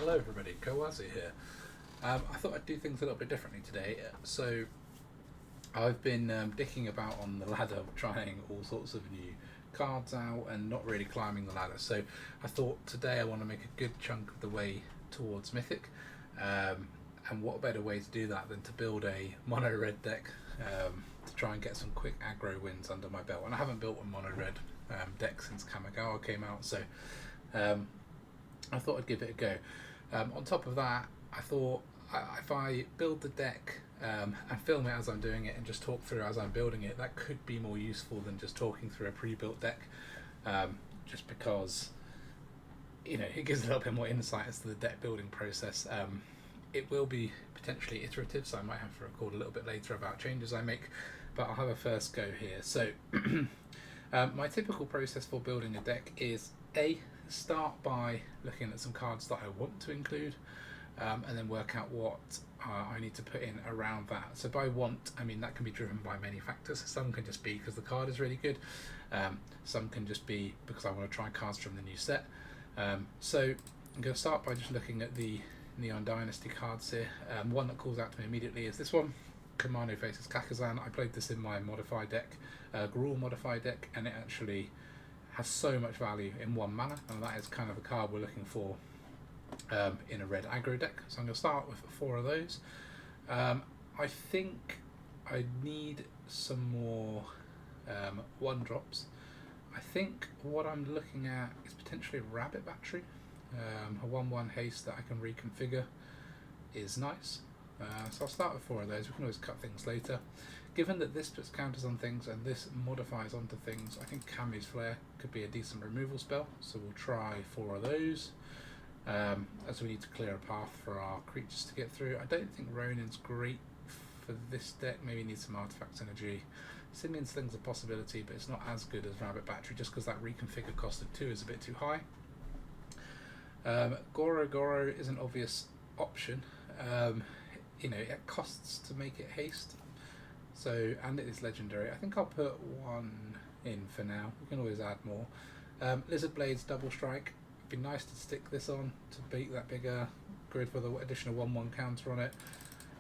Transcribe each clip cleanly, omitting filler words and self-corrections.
Hello everybody, Kawase here. I thought I'd do things a little bit differently today. So I've been dicking about on the ladder, trying all sorts of new cards out and not really climbing the ladder. So I thought today I want to make a good chunk of the way towards Mythic. And what better way to do that than to build a mono red deck to try and get some quick aggro wins under my belt. And I haven't built a mono red deck since Kamigawa came out, so I thought I'd give it a go. On top of that, I thought if I build the deck and film it as I'm doing it and just talk through as I'm building it, that could be more useful than just talking through a pre-built deck, just because it gives a little bit more insight as to the deck building process. It will be potentially iterative, so I might have to record a little bit later about changes I make, but I'll have a first go here. So my typical process for building a deck is start by looking at some cards that I want to include, and then work out what I need to put in around that. So by want, I mean that can be driven by many factors. Some can just be because the card is really good, some can just be because I want to try cards from the new set. So I'm going to start by just looking at the Neon Dynasty cards here. One that calls out to me immediately is this one, Commando Faces Kakazan. I played this in my modified deck, Gruul modified deck, and it actually has so much value in 1 mana, and that is kind of a card we're looking for in a red aggro deck. So I'm going to start with 4 of those. I think I need some more 1-drops. I think what I'm looking at is potentially a Rabbit Battery. A 1/1 haste that I can reconfigure is nice. So I'll start with 4 of those. We can always cut things later. Given that this puts counters on things and this modifies onto things, I think Kami's Flare could be a decent removal spell, so we'll try 4 of those, as we need to clear a path for our creatures to get through. I don't think Ronin's great for this deck, maybe needs some artifact synergy. Simian Sling's a possibility, but it's not as good as Rabbit Battery just because that reconfigure cost of 2 is a bit too high. Goro is an obvious option. It costs to make it haste, so, and it is legendary. I think I'll put 1 in for now. We can always add more. Lizard Blade's Double Strike. It'd be nice to stick this on to beat that bigger grid with an additional 1/1 counter on it,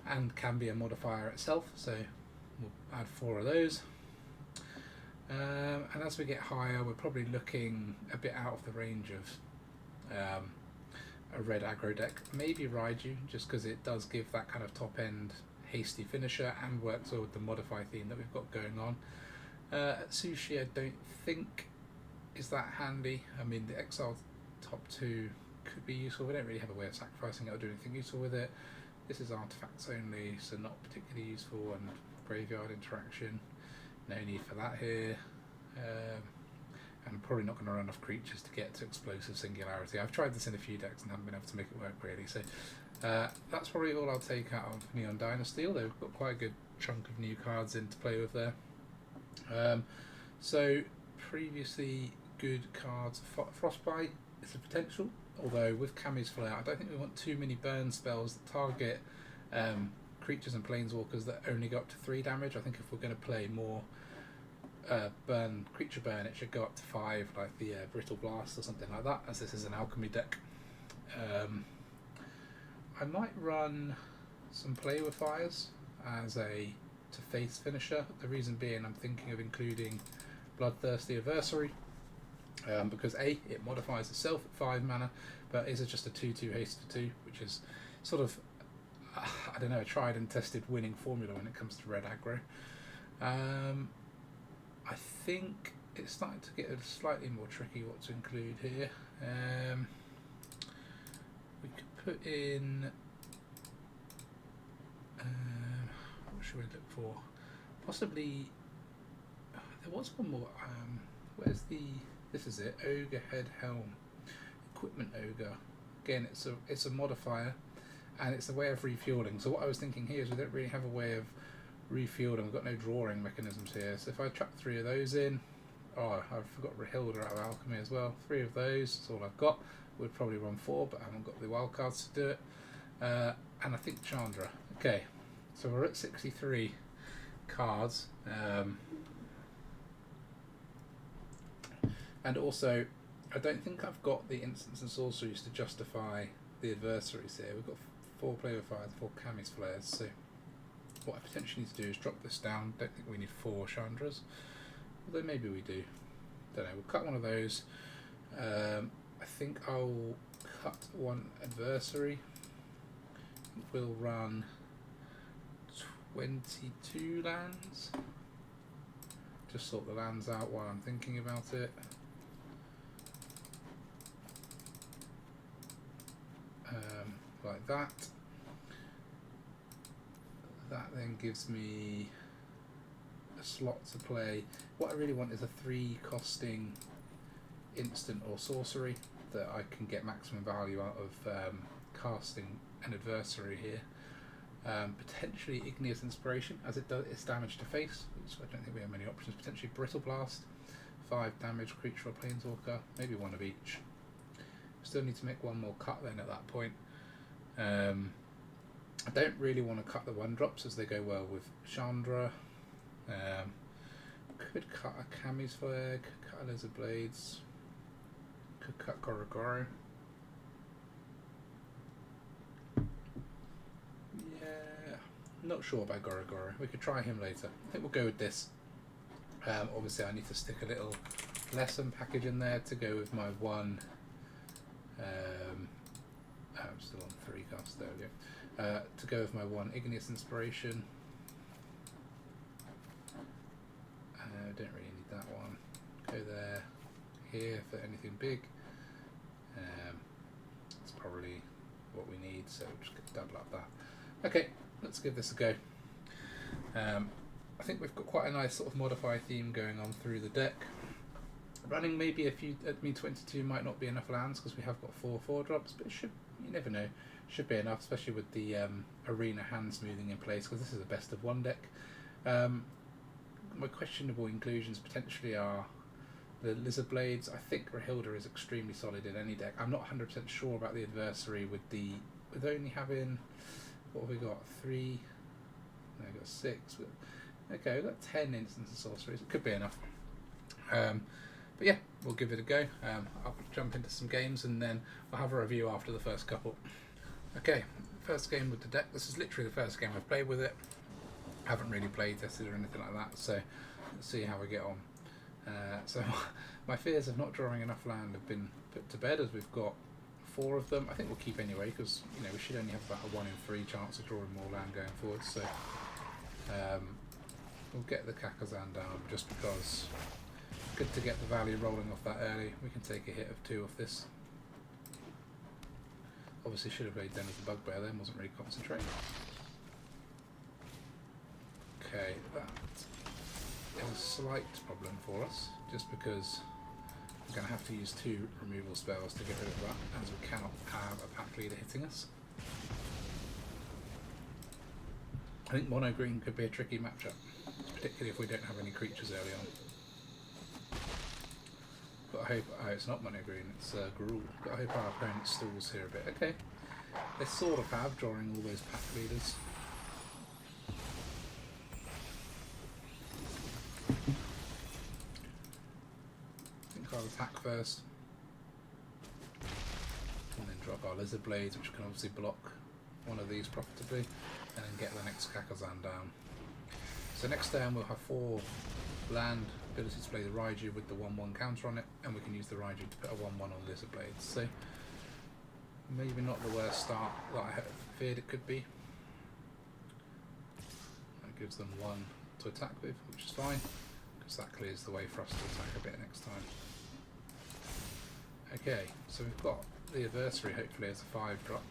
and can be a modifier itself, so we'll add 4 of those. And as we get higher, we're probably looking a bit out of the range of a red aggro deck. Maybe Rejig, just because it does give that kind of top end hasty finisher and works with the modify theme that we've got going on. Sushi I don't think is that handy. I mean, the exile top 2 could be useful. We don't really have a way of sacrificing it or doing anything useful with it. This is artifacts only, so not particularly useful, and graveyard interaction, no need for that here. I'm probably not going to run enough creatures to get to Explosive Singularity. I've tried this in a few decks and haven't been able to make it work really, so that's probably all I'll take out of Neon Dynasty, although we've got quite a good chunk of new cards in to play with there. So previously good cards, Frostbite is a potential, although with Kami's Flare I don't think we want too many burn spells that target creatures and planeswalkers that only go up to 3 damage. I think if we're going to play more creature burn, it should go up to 5, like the Brittle Blast or something like that, as this is an Alchemy deck. I might run some Play with Fires as a to face finisher. The reason being I'm thinking of including Bloodthirsty Adversary, because A, it modifies itself at 5 mana, but is just a 2/2 haste for 2, which is sort of I don't know, a tried and tested winning formula when it comes to red aggro. I think it's starting to get slightly more tricky what to include here. We could put in what should we look for? Possibly there was one more. Where's the? This is it. Ogre Head Helm, Equipment Ogre. Again, it's a modifier, and it's a way of refueling. So what I was thinking here is we don't really have a way of refueling. We've got no drawing mechanisms here. So if I chuck 3 of those in, I forgot Rahilda out of Alchemy as well. 3 of those, that's all I've got. Would probably run 4, but I haven't got the wildcards to do it. And I think Chandra. Okay, so we're at 63 cards. And also, I don't think I've got the instants and sorceries to justify the adversaries here. We've got 4 Player Fires, 4 Camis Flares, so what I potentially need to do is drop this down. Don't think we need 4 Chandras, although maybe we do. Don't know, we'll cut one of those. I think I'll cut 1 adversary. We'll run 22 lands. Just sort the lands out while I'm thinking about it. Like that. That then gives me a slot to play. What I really want is a 3 costing instant or sorcery that I can get maximum value out of casting an adversary here. Potentially Igneous Inspiration, as it does its damage to face, which I don't think we have many options. Potentially Brittle Blast, 5 damage, creature or planeswalker, maybe 1 of each. Still need to make 1 more cut then at that point. I don't really want to cut the 1-drops as they go well with Chandra. Could cut a Camis Flare, could cut a Lizard Blades, could cut Gorogoro. Yeah, not sure about Gorogoro. We could try him later. I think we'll go with this. Obviously I need to stick a little lesson package in there to go with my 1. I'm still on 3 casts, there we go. To go with my 1 Igneous Inspiration. I don't really need that one. Go there, here for anything big. That's probably what we need, so we'll just double up that. Okay, let's give this a go. I think we've got quite a nice sort of modify theme going on through the deck. Running maybe a few, I mean 22 might not be enough lands because we have got 4 4-drops, but it should, you never know, should be enough, especially with the arena hand smoothing in place, because this is a best of 1 deck. My questionable inclusions potentially are the Lizard Blades. I think Rahilda is extremely solid in any deck. I'm not 100% sure about the adversary with only having, what have we got, 3, no, we've got 6, okay, we've got 10 instants of sorceries, it could be enough. But yeah, we'll give it a go. I'll jump into some games and then I'll have a review after the first couple. Okay, first game with the deck. This is literally the first game I've played with it. I haven't really play tested or anything like that, so let's see how we get on. So my fears of not drawing enough land have been put to bed, as we've got 4 of them. I think we'll keep anyway, because we should only have about a 1 in 3 chance of drawing more land going forward. So we'll get the Kakazan down just because. Good to get the value rolling off that early. We can take a hit of 2 off this. Obviously should have played Den as the Bugbear then, wasn't really concentrating. Okay, that is a slight problem for us, just because we're going to have to use 2 removal spells to get rid of that, as we cannot have a pack leader hitting us. I think mono green could be a tricky matchup, particularly if we don't have any creatures early on. But I hope, oh, it's not mono green, it's Gruul. But I hope our opponent stalls here a bit. Okay, they sort of have, drawing all those pack leaders. I think I'll attack first, and then drop our Lizard Blades, which can obviously block one of these profitably, and then get the next Kakazan down. So next turn we'll have 4 land ability to play the Rejig with the 1/1 counter on it, and we can use the Rejig to put a 1/1 on Lizard Blades. So maybe not the worst start that I feared it could be. That gives them 1 to attack with, which is fine, because that clears the way for us to attack a bit next time. Okay, so we've got the adversary hopefully as a 5-drop.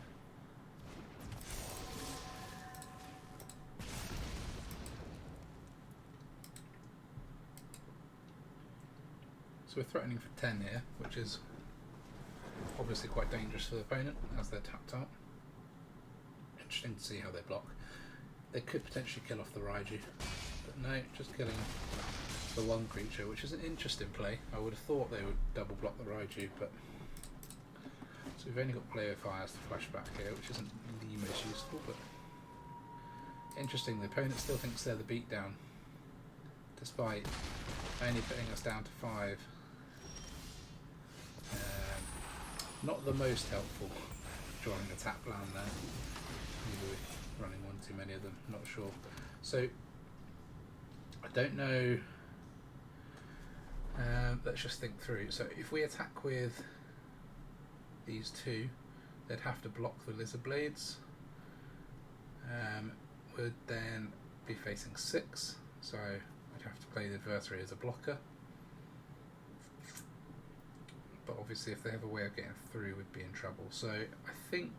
So we're threatening for 10 here, which is obviously quite dangerous for the opponent as they're tapped out. Interesting to see how they block. They could potentially kill off the Rejig, but no, just killing the 1 creature, which is an interesting play. I would have thought they would double block the Rejig, but so we've only got Player Fires to flash back here, which isn't the most useful, but interesting. The opponent still thinks they're the beatdown, despite only putting us down to 5. Not the most helpful drawing a tap land there. Maybe we're running one too many of them, not sure. So I don't know. Let's just think through. So if we attack with these two, they'd have to block the lizard blades. Would then be facing 6, so I'd have to play the adversary as a blocker. But obviously if they have a way of getting through, we'd be in trouble. So I think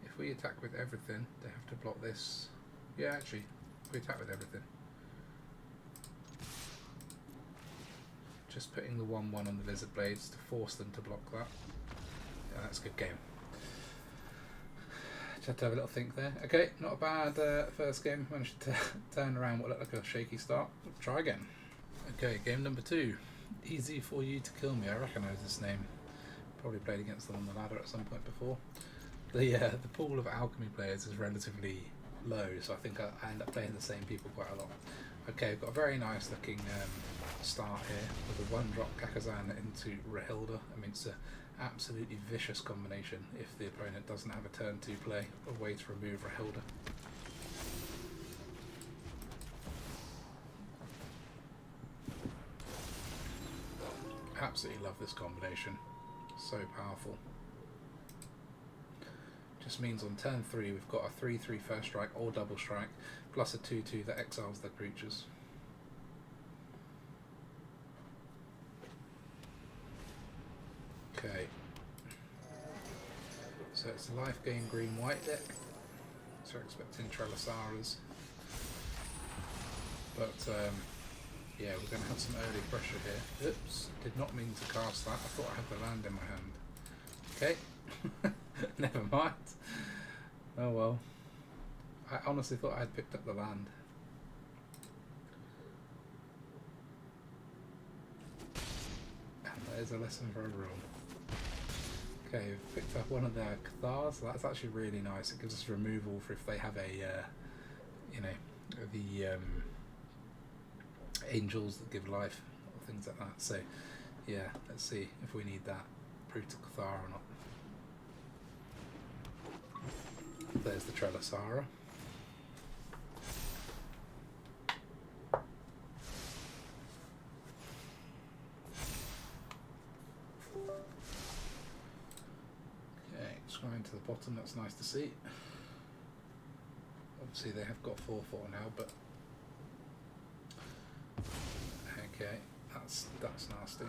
if we attack with everything, they have to block this. Yeah, actually, if we attack with everything. Just putting the 1/1 on the lizard blades to force them to block that. Yeah, that's a good game. Just had to have a little think there. Okay, not a bad first game. Managed to turn around what looked like a shaky start. Try again. Okay, game number 2. Easy for you to kill me. I recognise this name. Probably played against them on the ladder at some point before. The pool of Alchemy players is relatively low, so I think I end up playing the same people quite a lot. Okay, we've got a very nice looking start here with a 1-drop Kakazan into Rahilda. I mean, it's an absolutely vicious combination if the opponent doesn't have a turn 2 play, a way to remove Rahilda. Absolutely love this combination, so powerful. Just means on turn 3 we've got a 3/3 first strike or double strike plus a 2/2 that exiles their creatures. Okay, so it's a Lifegain green-white deck, so we're expecting Trellisaras, but yeah, we're going to have some early pressure here. Oops, did not mean to cast that. I thought I had the land in my hand. Okay, never mind. Oh well. I honestly thought I had picked up the land. And there's a lesson for everyone. Okay, we've picked up one of their Cathars, so that's actually really nice. It gives us removal for if they have a, you know, the angels that give life, or things like that. So, yeah, let's see if we need that Brutal Cathar or not. There's the Trellisara. Okay, scrolling to the bottom, that's nice to see. Obviously they have got 4/4 now, but okay, that's nasty.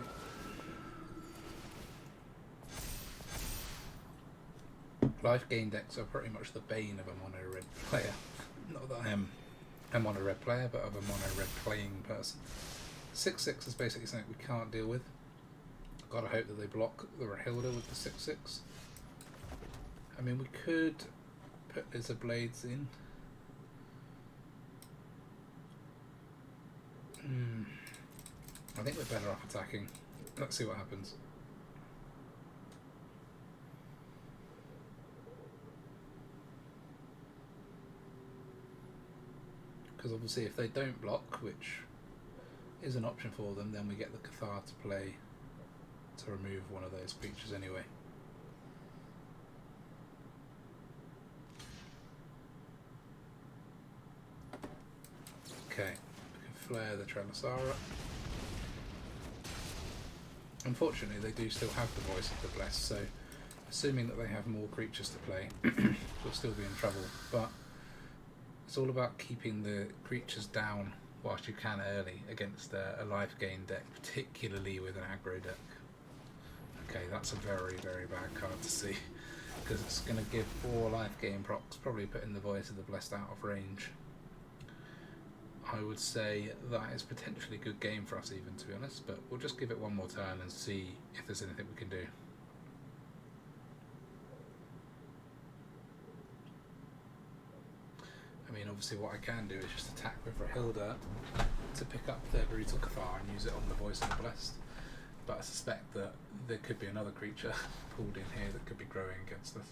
Lifegain decks are pretty much the bane of a mono red player. Not that I am a mono red player, but of a mono red playing person. 6/6 is basically something we can't deal with. Gotta hope that they block the Rahilda with the 6/6. I mean, we could put Lizard Blades in. I think we're better off attacking. Let's see what happens. Because obviously if they don't block, which is an option for them, then we get the Cathar to play to remove one of those creatures anyway. Okay, we can flare the Trellisara. Unfortunately they do still have the Voice of the Blessed, so assuming that they have more creatures to play, we'll still be in trouble, but it's all about keeping the creatures down whilst you can early against a Lifegain deck, particularly with an aggro deck. Okay, that's a very, very bad card to see, because it's going to give 4 Lifegain procs, probably putting the Voice of the Blessed out of range. I would say that is potentially a good game for us even, to be honest, but we'll just give it one more turn and see if there's anything we can do. I mean, obviously what I can do is just attack with Rahilda to pick up their Brutal Cathar and use it on the Voice of the Blessed. But I suspect that there could be another creature pulled in here that could be growing against us.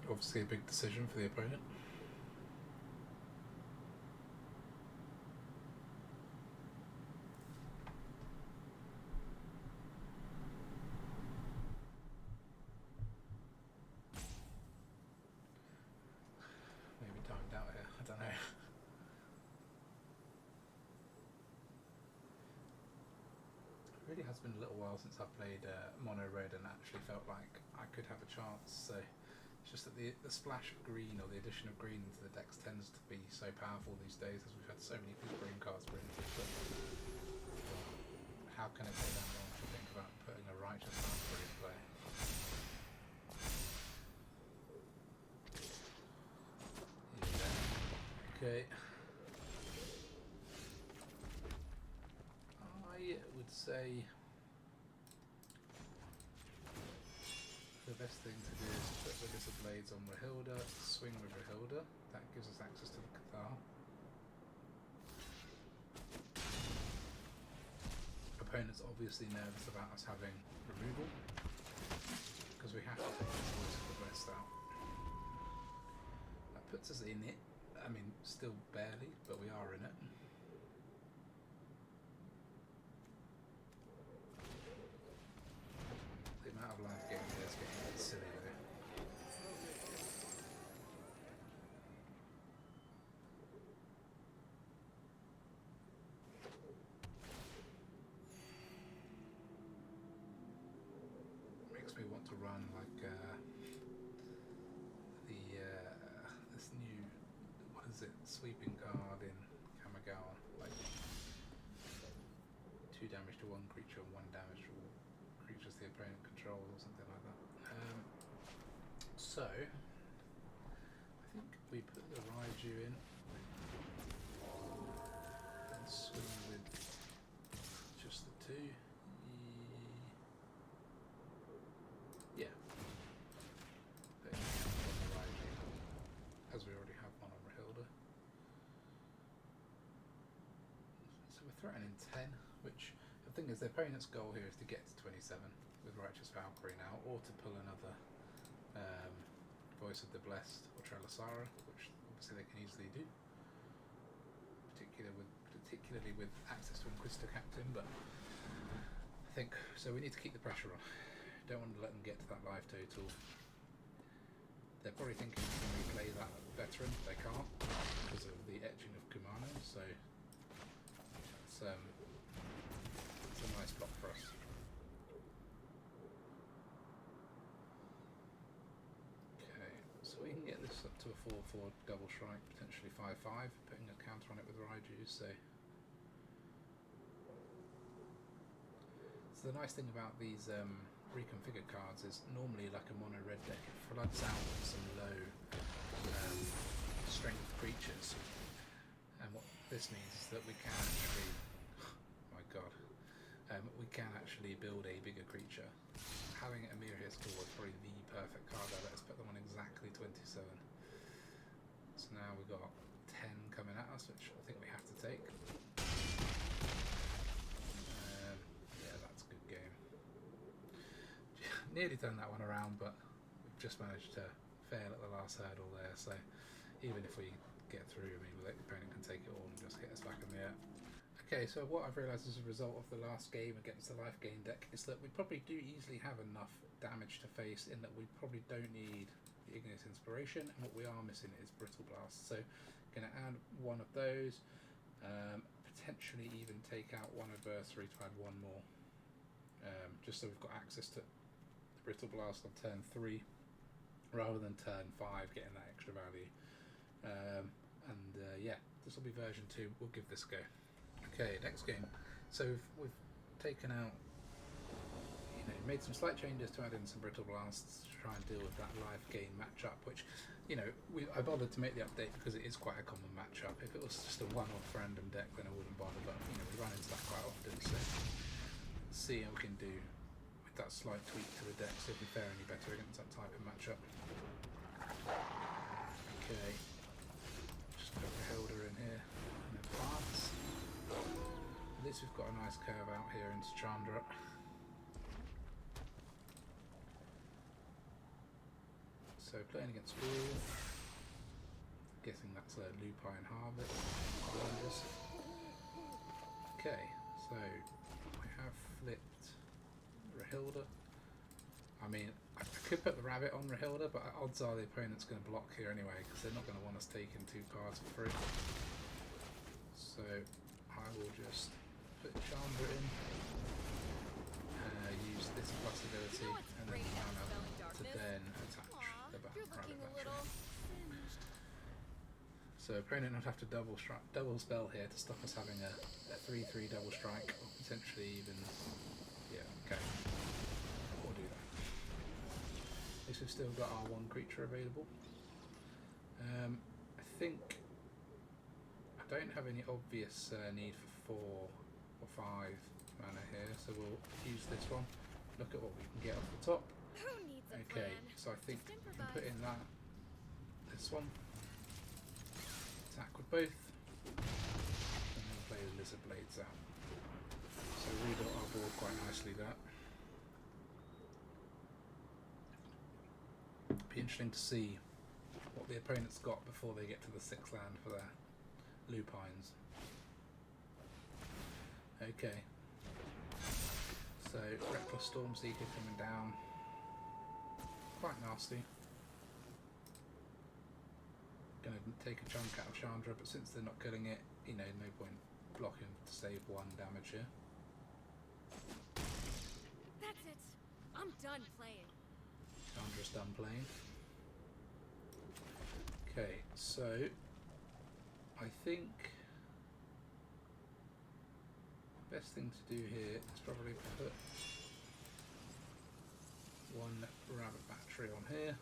Obviously a big decision for the opponent. really has been a little while since I've played mono red and actually felt like I could have a chance. So it's just that the splash of green, or the addition of green into the decks, tends to be so powerful these days, as we've had so many good green cards printed. But how can it take that long to think about putting a righteous Valkyrie in play? Yeah. Okay. I would say the best thing to do is put the Lizard Blades on Rahilda, swing with Rahilda. That gives us access to the Cathar. Opponent's obviously nervous about us having removal, because we have to take the Voice of the Blessed out. That puts us in it. I mean, still barely, but we are in it. The amount of life gain here is getting a bit silly though. Makes me want to run like this new, what is it, sweeping card in Kamigawa, like 2 damage to one creature and 1 damage to all creatures the opponent controls, or something like that. So I think we put the Raiju in and swing with just the 2. Yeah. But on the Raiju, as we already have one on Rahilda. So we're threatening 10, which the thing is, the opponent's goal here is to get to 27 with Righteous Valkyrie now, or to pull another Voice of the Blessed or Trelasara, which obviously they can easily do, particularly with access to Inquisitor Captain. But I think so. We need to keep the pressure on. Don't want to let them get to that life total. They're probably thinking, can we play that veteran? They can't because of the etching of Kumano. So it's a nice block for us. Okay, so we can get this up to a 4/4 double strike, potentially 5/5, putting a counter on it with Raiju. So the nice thing about these reconfigured cards is normally, like a mono red deck, it floods out with some low strength creatures, and what this means is that we can actually, oh my god, we can actually build a bigger creature. Having Amir here score was probably the perfect card there. Let's put them on exactly 27. So now we've got 10 coming at us, which I think we have to take. Yeah, that's a good game. Nearly done that one around, but we've just managed to fail at the last hurdle there. So even if we get through, I mean, the opponent can take it all and just hit us back in the air. Okay, so what I've realised as a result of the last game against the Lifegain deck is that we probably do easily have enough damage to face, in that we probably don't need the Igneous Inspiration, and what we are missing is Brittle Blast. So going to add one of those, potentially even take out one Adversary to add one more, just so we've got access to the Brittle Blast on turn 3 rather than turn 5, getting that extra value. Yeah, this will be version 2. We'll give this a go. Okay, next game. So we've taken out, made some slight changes to add in some Brittle Blasts to try and deal with that Lifegain matchup, which, I bothered to make the update because it is quite a common matchup. If it was just a one-off random deck, then I wouldn't bother, but, we run into that quite often, so let's see how we can do with that slight tweak to the deck, see if we fare any better against that type of matchup. Okay, just put the Hilda in here and advance. At least we've got a nice curve out here into Chandra. So playing against Gruul, guessing that's a Lupine Harvest. Okay, so we have flipped Rahilda. I mean, I could put the Rabbit on Rahilda, but odds are the opponent's going to block here anyway, because they're not going to want us taking 2 cards for free. So I will just put Chandra in. this plus ability and then mana to then attach the You're rabbit looking a battery. little singed. So opponent would have to double spell here to stop us having a 3/3 double strike, or potentially even, yeah, okay, we'll do that. At least we've still got our one creature available. I think I don't have any obvious need for 4 or 5 mana here, so we'll use this one. Look at what we can get off the top. Who needs a Okay, plan? so I think Just we can put improvise. in this one. Attack with both, and then play the lizard blades out. So we rebuilt our board quite nicely there. Be interesting to see what the opponent's got before they get to the 6th land for their lupines. Okay. So Reckless Stormseeker coming down. Quite nasty. Going to take a chunk out of Chandra, but since they're not killing it, you know, no point blocking to save 1 damage here. That's it. I'm done playing. Chandra's done playing. Okay, so I think the best thing to do here is probably put 1 rabbit battery on here.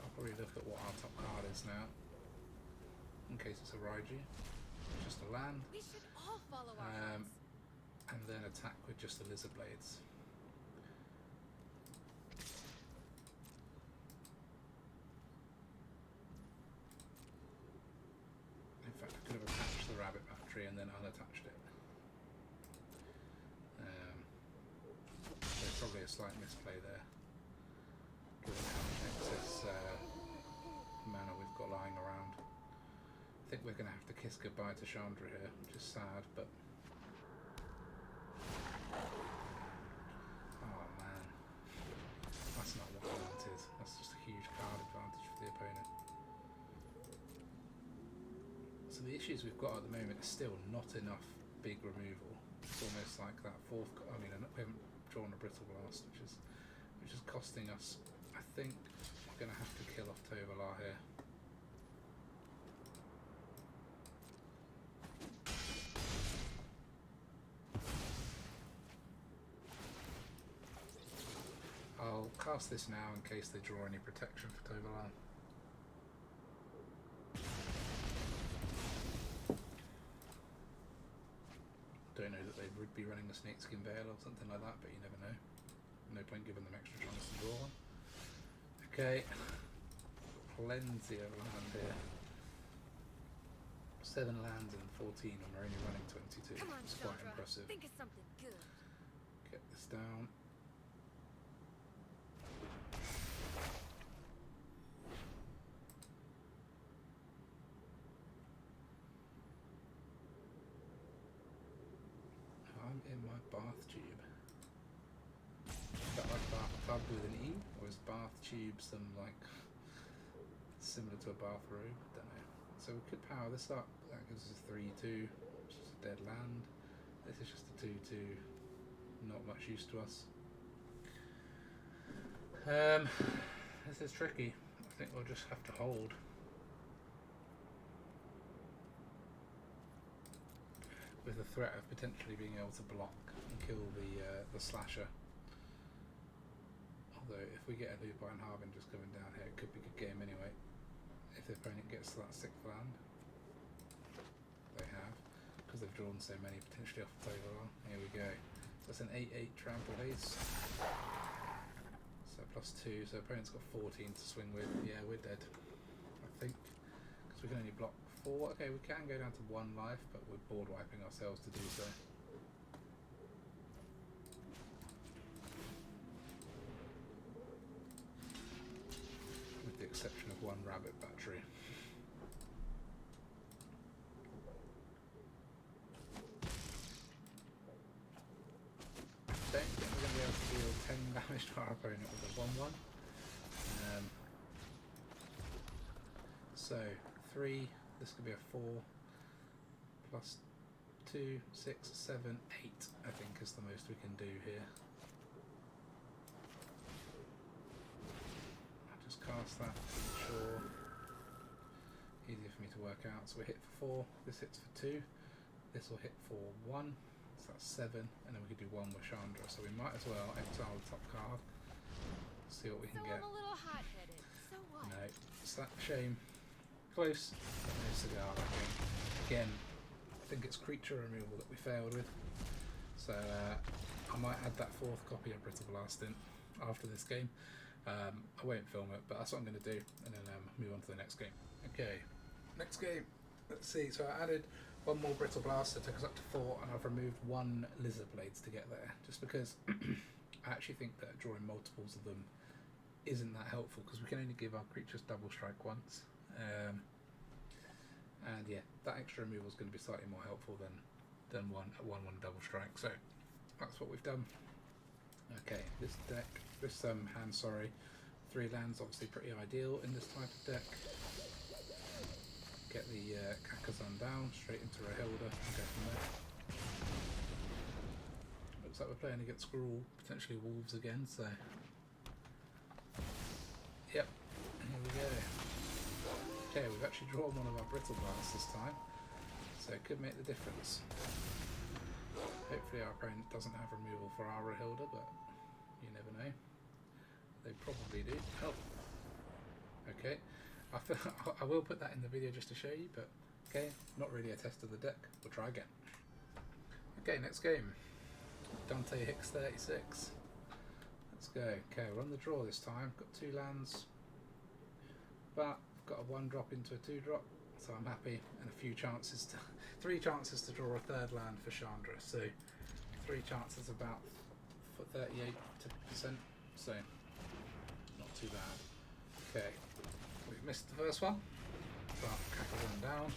I'll probably look at what our top card is now, in case it's a Rejig, just a land, We should all follow our hearts. and then attack with just the lizard blades. In fact, I could have attached the rabbit battery and then unattached it. There's probably a slight misplay there, given how much excess mana we've got lying around. I think we're going to have to kiss goodbye to Chandra here, which is sad, but... Oh man, that's not what I wanted. That's just a huge card advantage for the opponent. So the issues we've got at the moment is still not enough big removal. It's almost like that 4th. I mean, we haven't drawn a Brittle Blast, which is costing us. I think we're going to have to kill off Tovolar here. I'll cast this now in case they draw any protection for Tovolar. Don't know that they would be running a Snakeskin Veil or something like that, but you never know. No point giving them extra chance to draw one. Okay, plenty of land here. 7 lands and 14, and we're only running 22. Come on, It's quite Chandra. impressive. Think of something good. Get this down. I'm in my bath tube. Is that like bathtub with an E? Or is bath tube some like similar to a bathrobe? Don't know. So we could power this up. That gives us a 3/2, which is a dead land. This is just a 2/2. Not much use to us. This is tricky. I think we'll just have to hold. With the threat of potentially being able to block and kill the slasher. Although if we get a Lupine Harbinger just coming down here, it could be a good game anyway. If the opponent gets to that 6th land. They have, because they've drawn so many potentially off the table. Here we go. So that's an 8/8 trample haste. So +2, so opponent's got 14 to swing with. Yeah, we're dead, I think. Because we can only block 4. Okay, we can go down to 1 life, but we're board wiping ourselves to do so. With the exception of 1 rabbit battery. I don't think we're going to be able to deal 10 damage to our opponent with a 1/1. So 3, this could be a 4, plus 2, 6, 7, 8, I think is the most we can do here. I'll just cast that to ensure easier for me to work out. So we hit for 4, this hits for 2, this will hit for 1, so that's 7, and then we could do 1 with Chandra. So we might as well exile the top card, see what we can So get. I'm a little hot-headed. So what? No, it's that shame. Close, but no cigar, I think. Again, I think it's creature removal that we failed with. So I might add that 4th copy of Brittle Blast in after this game. I won't film it, but that's what I'm going to do, and then move on to the next game. Okay, next game. Let's see. So I added 1 more Brittle Blast, that took us up to 4, and I've removed 1 Lizard Blades to get there, just because I actually think that drawing multiples of them isn't that helpful, because we can only give our creatures double strike once. And yeah, that extra removal is going to be slightly more helpful than one double strike. So that's what we've done. Okay, this deck, this hand, sorry, 3 lands, obviously pretty ideal in this type of deck. Get the Kakazan down, straight into Rehilda, and go from there. Looks like we're playing against Gruul, potentially Wolves again, so yep, here we go. Okay, we've actually drawn one of our Brittle Blasts this time, so it could make the difference. Hopefully our opponent doesn't have removal for our Rehilda, but you never know. They probably do. Oh, okay. I will put that in the video just to show you, but okay, not really a test of the deck. We'll try again. Okay, next game. Dante Hicks 36. Let's go. Okay, we're on the draw this time. Got 2 lands, but I've got a 1-drop into a 2-drop, so I'm happy, and a few chances to 3 chances to draw a 3rd land for Chandra. So 3 chances about for 38%. So not too bad. Okay, we've missed the first one, but Crackers one down.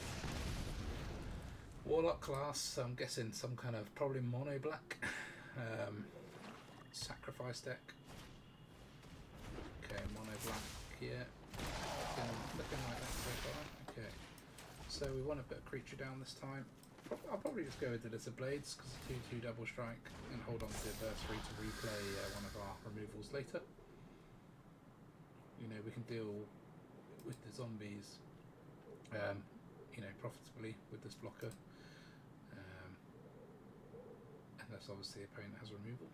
Warlock class, so I'm guessing some kind of probably mono black. Sacrifice deck. Okay, mono black here. Looking like that so far. Okay, so we want to put a creature down this time. I'll probably just go with the Lizard Blades because it's 2/2 double strike, and hold on to the Adversary to replay one of our removals later. You know, we can deal with the zombies, you know, profitably with this blocker. Unless obviously the opponent has removal.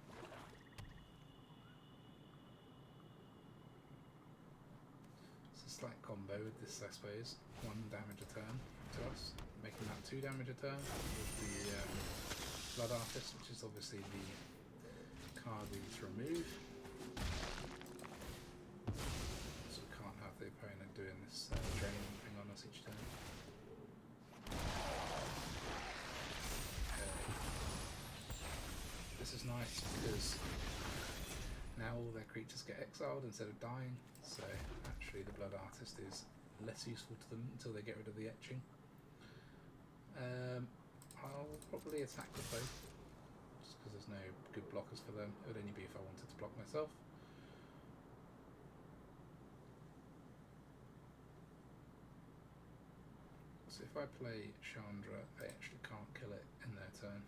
It's a slight combo with this, I suppose. 1 damage a turn to us, making that 2 damage a turn with the Blood Artist, which is obviously the card we need to remove. So we can't have the opponent doing this draining thing on us each turn. This is nice because now all their creatures get exiled instead of dying, so actually the Blood Artist is less useful to them until they get rid of the etching. I'll probably attack with both, just because there's no good blockers for them. It would only be if I wanted to block myself. So if I play Chandra, they actually can't kill it in their turn.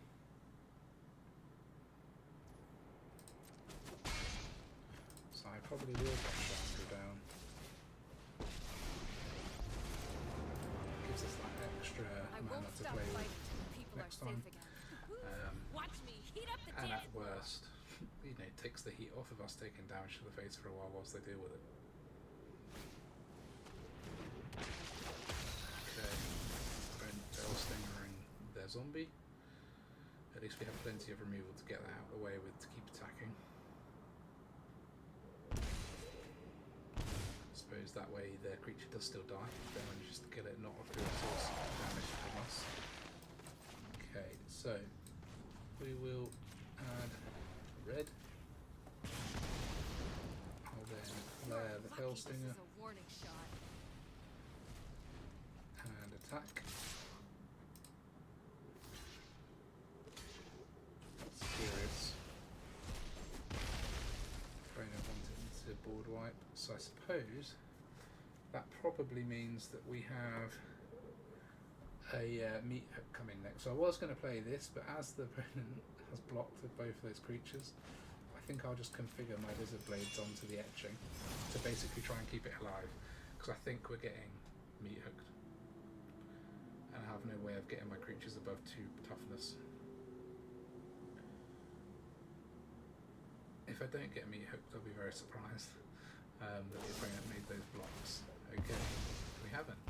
So I probably will get Chandra down. Gives us that extra mana to play with next time. Watch me heat up the And dance at worst, you know, takes the heat off of us taking damage to the face for a while whilst they deal with it. Okay, Barrel Stingering their zombie. At least we have plenty of removal to get that out of the way with to keep attacking. I suppose that way their creature does still die. They manages to kill it, not through a source of damage from us. Okay, so we will add red. I'll then layer the Hellstinger This is a warning shot. and attack. That's curious. Opponent wanted to board wipe, so I suppose that probably means that we have a meat hook coming next. So I was going to play this, but as the opponent has blocked with both of those creatures, I think I'll just configure my Lizard Blades onto the etching to basically try and keep it alive, because I think we're getting meat hooked. And I have no way of getting my creatures above 2 toughness. If I don't get meat hooked, I'll be very surprised that the opponent made those blocks. Okay, we haven't.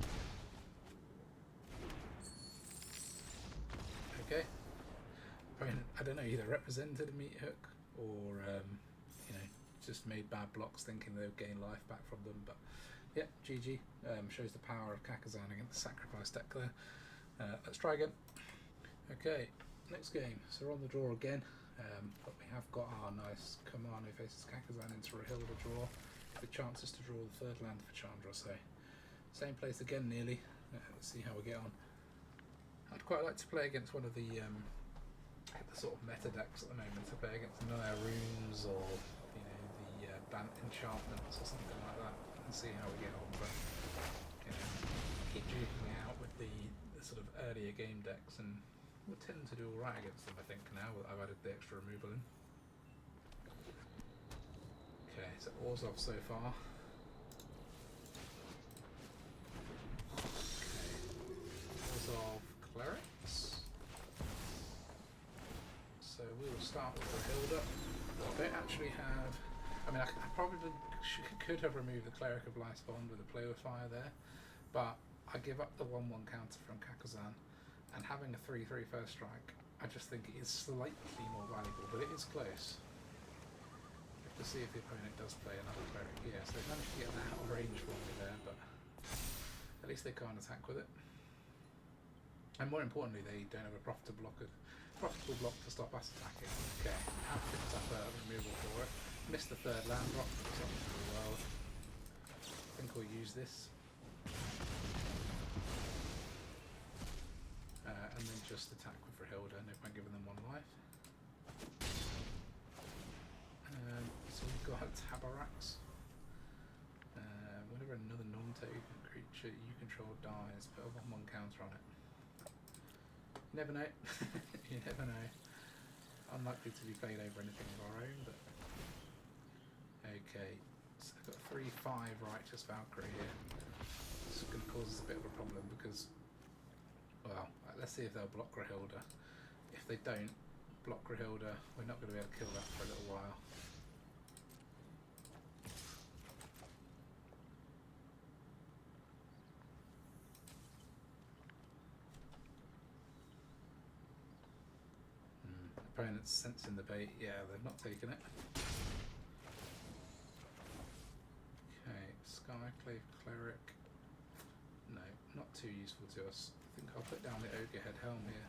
Okay. Opponent, I don't know, either represented a meat hook or you know, just made bad blocks thinking they would gain life back from them. But yeah, GG. Shows the power of Kakazan against the sacrifice deck there. Let's try again. Okay, next game. So we're on the draw again, but we have got our nice Kamano faces Kakazan into Rehilda draw, with chances to draw the third land for Chandra. So same place again nearly. Let's see how we get on. I'd quite like to play against one of the sort of meta decks at the moment, to play against Naya Runes or the Bant Enchantments or something like that, and see how we get on. But keep duking it out with the sort of earlier game decks, and we'll tend to do alright against them, I think, now that I've added the extra removal in. Okay, so Orzhov so far. Of Clerics. So we will start with Rehilda. I don't actually have. I mean, I probably could have removed the Cleric of Life's Bond with a Play with Fire there, but I give up the 1/1 counter from Kakazan, and having a 3/3 first strike, I just think it is slightly more valuable, but it is close. We have to see if the opponent does play another Cleric. Yes, they've managed to get that out of range for me there, but at least they can't attack with it. And more importantly, they don't have a profitable block to stop us attacking. Okay, I have picked up a removal for it. Missed the third land drop, but it's not really well. I think we'll use this. And then just attack with Rehilda, no point giving them 1 life. So we've got Tabarax. Whenever another non-token creature you control dies, put a 1/1 counter on it. You never know. You never know. Unlikely to be played over anything of our own, but okay. So I've got 3/5 Righteous Valkyrie here. This is going to cause us a bit of a problem because, well, let's see if they'll block Rehilda. If they don't block Rehilda, we're not going to be able to kill that for a little while. Opponent's sensing the bait. Yeah, they've not taken it. Okay, Skyclave Cleric. No, not too useful to us. I think I'll put down the Ogre Head Helm here.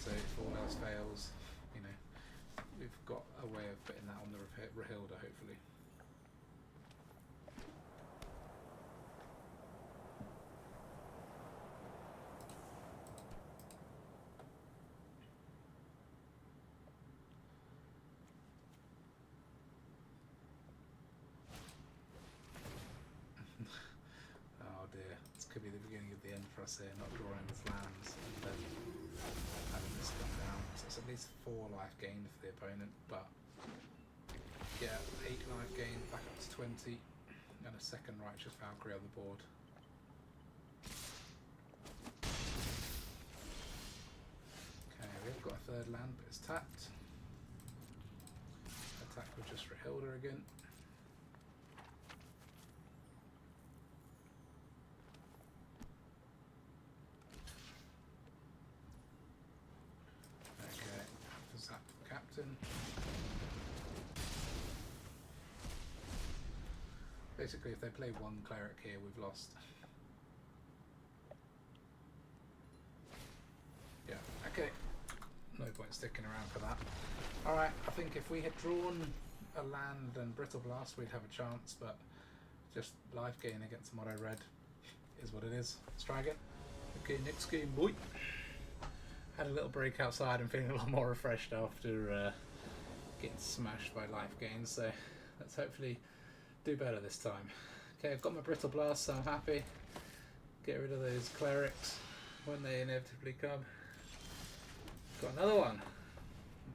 So if all else fails, we've got a way of putting that on the Rehilda, hopefully. Oh dear, this could be the beginning of the end for us here, not drawing with lands and then having this come down. So it's at least 4 life gained for the opponent, but yeah, 8 life gained, back up to 20, and a second Righteous Valkyrie on the board. Okay, we've got a third land, but it's tapped. Attack with just Rehilda again. Zap the captain. Basically, if they play 1 cleric here, we've lost. Yeah, okay. No point sticking around for that. Alright, I think if we had drawn a land and Brittle Blast, we'd have a chance, but just life gain against Mono Red is what it is. Let's try again. Okay, next game, boy. Had a little break outside and feeling a lot more refreshed after getting smashed by life gains, so let's hopefully do better this time. Okay, I've got my Brittle Blast, so I'm happy. Get rid of those clerics. when they inevitably come. Got another one.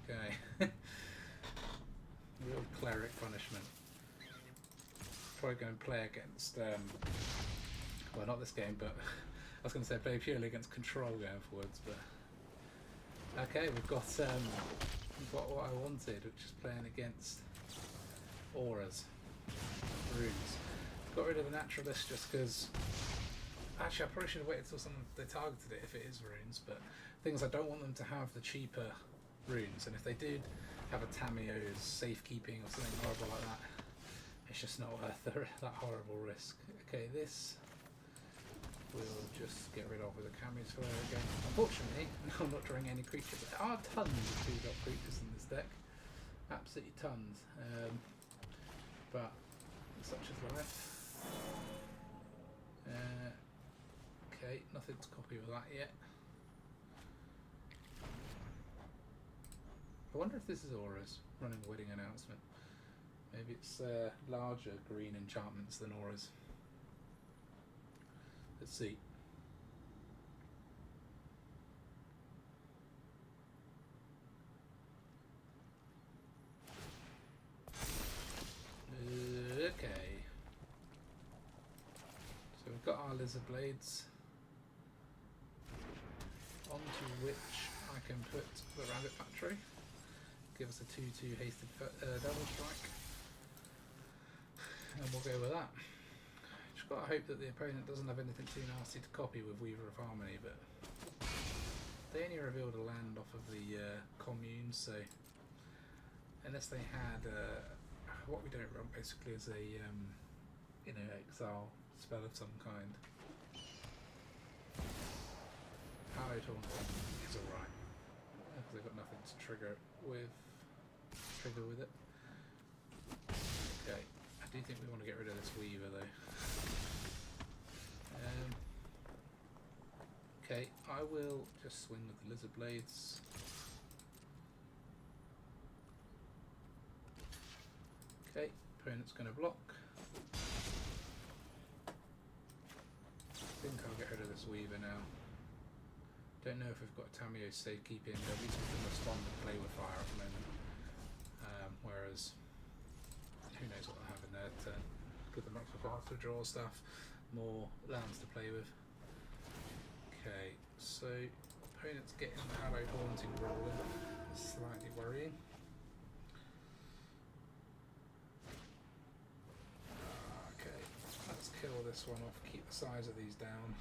Okay. Real cleric punishment. Probably going to play against, well, not this game, but I was going to say play purely against control going forwards, but okay, we've got what I wanted, which is playing against auras, runes. Got rid of the naturalist just because. Actually, I probably should have waited until they targeted it if it is runes, but things I don't want them to have the cheaper runes, and if they did have a Tamiyo's safekeeping or something horrible like that, it's just not worth that horrible risk. Okay, this we'll just get rid of with a Camus Flare again. Unfortunately, I'm not drawing any creatures. There are tons of 2-drop creatures in this deck. Absolutely tons. But such is life. Okay, nothing to copy with that yet. I wonder if this is auras running a wedding announcement. Maybe it's larger green enchantments than auras. Let's see. Okay. So we've got our lizard blades, onto which I can put the rabbit factory. Give us a 2/2 hasted double strike, and we'll go with that. Just got to hope that the opponent doesn't have anything too nasty to copy with Weaver of Harmony, but they only revealed a land off of the commune, so unless they had what we don't run basically is a exile spell of some kind. Hallowed Haunting is alright because they've got nothing to trigger with it. Okay, I do think we want to get rid of this Weaver though. Okay, I will just swing with the Lizard Blades. Okay, opponent's going to block. I think I'll get rid of this Weaver now. Don't know if we've got Tamiyo's safekeeping, but at least we can respond and play with fire at the moment. Whereas, who knows what they'll have in their turn. Give them extra cards to draw stuff, more lands to play with. Okay, so opponent's getting the Hallowed Haunting rolling. Slightly worrying. Okay, let's kill this one off, keep the size of these down.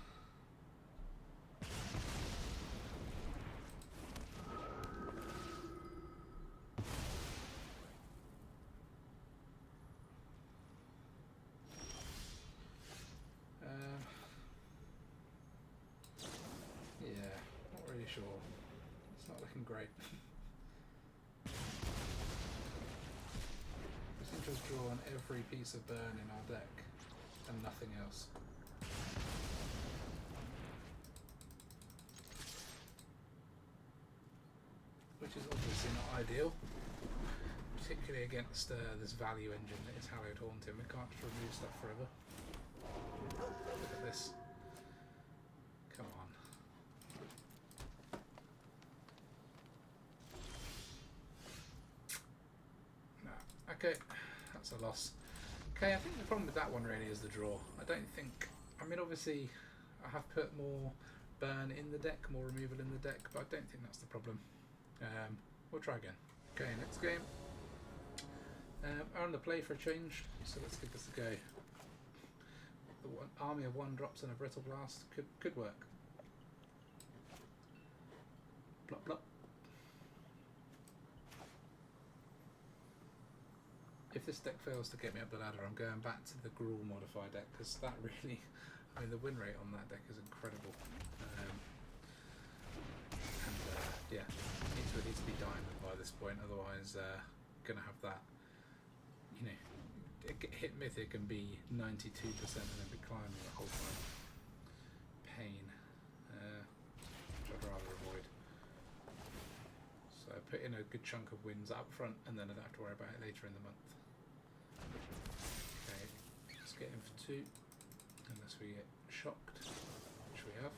Yeah, not really sure. It's not looking great. We seem to have drawn every piece of burn in our deck and nothing else. Which is obviously not ideal, particularly against this value engine that is Hallowed Haunting. We can't just remove stuff forever. Look at this. Come on. No. Okay, that's a loss. Okay, I think the problem with that one really is the draw. I don't think... I mean, obviously, I have put more burn in the deck, more removal in the deck, but I don't think that's the problem. We'll try again. Okay, next game. On the play for a change, so let's give this a go. The army of 1-drops and a Brittle Blast could work. Plop plop. If this deck fails to get me up the ladder, I'm going back to the Gruul modifier deck, because that really, I mean, the win rate on that deck is incredible. Yeah, needs to at least be diamond by this point, otherwise gonna have that, you know, hit mythic and be 92% and then be climbing the whole time. Pain, which I'd rather avoid. So I put in a good chunk of wins up front and then I don't have to worry about it later in the month. Okay, let's get in for 2, unless we get shocked, which we have.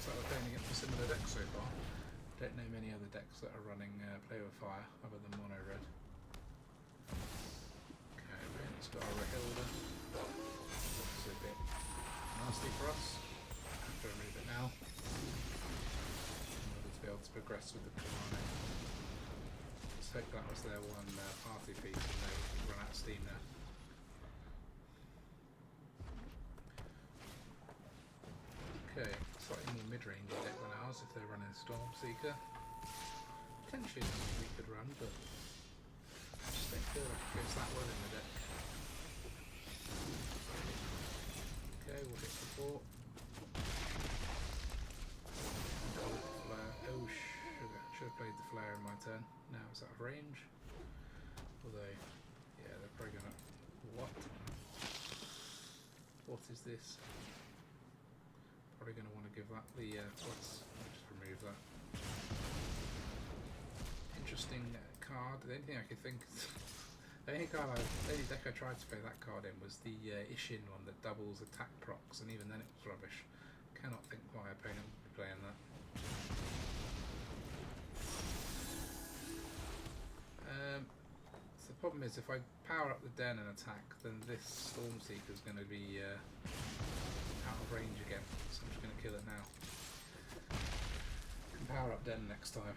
looks like we're playing against a similar deck so far. Don't know many other decks that are running Play with Fire other than mono red. Okay, it's got our Rahilda. Looks a bit nasty for us. Have to remove it now in order to be able to progress with the Kalani. Let's hope that was their one party piece and they run out of steam now. Okay, slightly more mid-range deck than ours if they're running Stormseeker. Potentially something we could run, but I just don't feel like it goes that well in the deck. Okay, we'll hit support. Oh, sugar. Should have played the flare in my turn. Now it's out of range. Although, yeah, they're probably gonna... What? What is this? Probably going to want to give that the plus. I'll just remove that. Interesting card. The only thing I could think, the only deck I tried to play that card in was the Ishin one that doubles attack procs, and even then it was rubbish. Cannot think why my opponent would be playing that. So the problem is if I power up the den and attack, then this Stormseeker is going to be out of range again, so I'm just going to kill it now. Can power up den next time.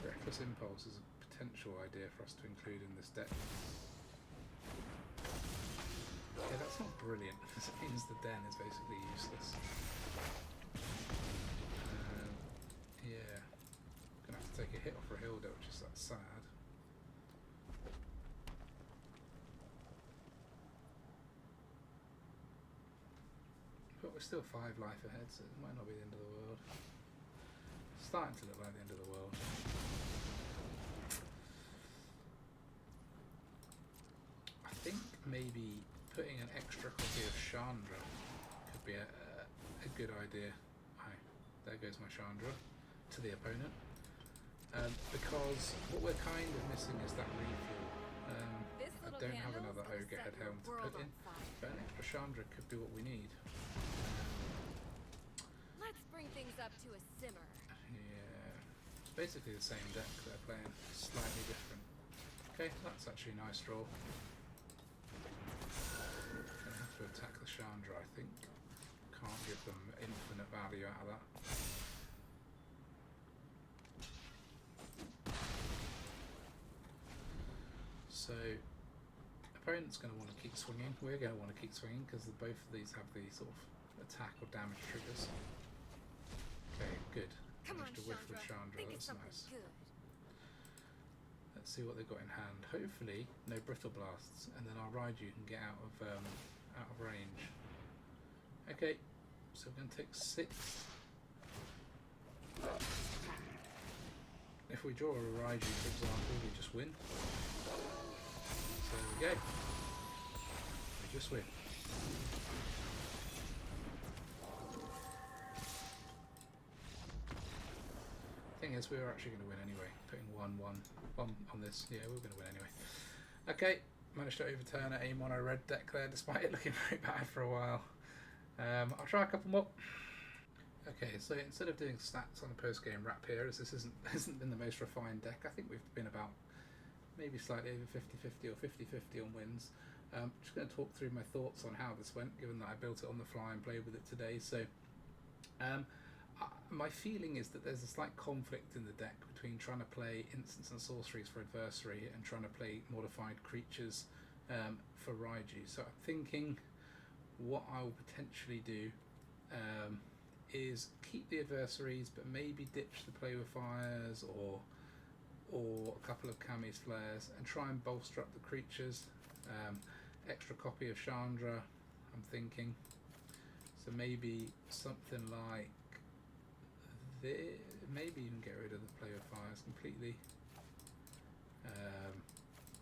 Reckless Impulse is a potential idea for us to include in this deck. Yeah, that's not brilliant, because it means the den is basically useless. Yeah, I'm going to have to take a hit off Rahilda, which is that sad. But we're still 5 life ahead, so it might not be the end of the world. It's starting to look like the end of the world. I think maybe putting an extra copy of Chandra could be a good idea. Hi, there goes my Chandra to the opponent. Because what we're kind of missing is that refuel. I don't have another Ogre Head Helm to put in, but an extra Chandra could be what we need. Let's bring things up to a simmer. Yeah, it's basically the same deck they're playing, slightly different. Okay, that's actually a nice draw. Gonna have to attack the Chandra, I think. Can't give them infinite value out of that. So, opponent's going to want to keep swinging. We're going to want to keep swinging because both of these have the sort of attack or damage triggers. Okay, good. Managed to whiff with Chandra. That's nice. Good. Let's see what they've got in hand. Hopefully, no Brittle Blasts, and then our Raiju can get out of range. Okay, so we're going to take 6. If we draw a Raiju, for example, we just win. So there we go. We just win. Thing is, we were actually going to win anyway. Putting 1-1 on this. Yeah, we were going to win anyway. Okay, managed to overturn a mono red deck there, despite it looking very bad for a while. I'll try a couple more. Okay, so instead of doing stats on the post-game wrap here, as this hasn't been the most refined deck, I think we've been about maybe slightly over 50-50 or 50-50 on wins. Just going to talk through my thoughts on how this went, given that I built it on the fly and played with it today. So, my feeling is that there's a slight conflict in the deck between trying to play instants and sorceries for adversary and trying to play modified creatures for Raiju. So I'm thinking what I will potentially do is keep the adversaries, but maybe ditch the play with fires or a couple of Kami's flares and try and bolster up the creatures. Extra copy of Chandra, I'm thinking. So maybe something like this. Maybe even get rid of the play with fires completely.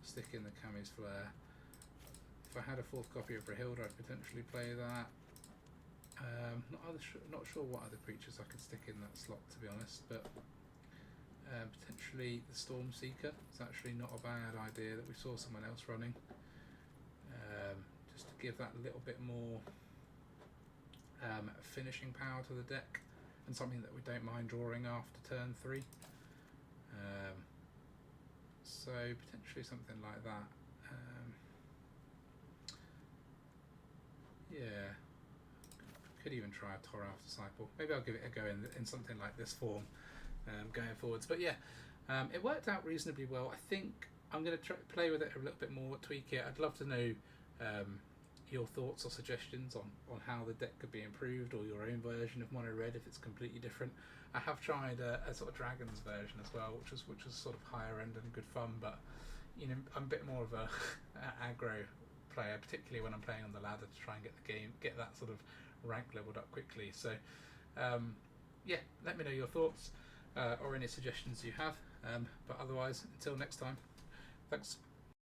Stick in the Kami's flare. If I had a 4th copy of Rahilda, I'd potentially play that. Not sure what other creatures I could stick in that slot, to be honest, but potentially the Stormseeker. It's actually not a bad idea that we saw someone else running. Just to give that a little bit more finishing power to the deck, and something that we don't mind drawing after turn 3. So potentially something like that. Yeah, could even try a Torah after cycle. Maybe I'll give it a go in something like this form going forwards. But yeah, it worked out reasonably well. I think I'm going to play with it a little bit more, tweak it. I'd love to know your thoughts or suggestions on how the deck could be improved, or your own version of mono red if it's completely different. I have tried a sort of dragons version as well, which was sort of higher end and good fun, but you know, I'm a bit more of a aggro player, particularly when I'm playing on the ladder, to try and get that sort of rank leveled up quickly. So yeah, let me know your thoughts or any suggestions you have, but otherwise until next time, thanks.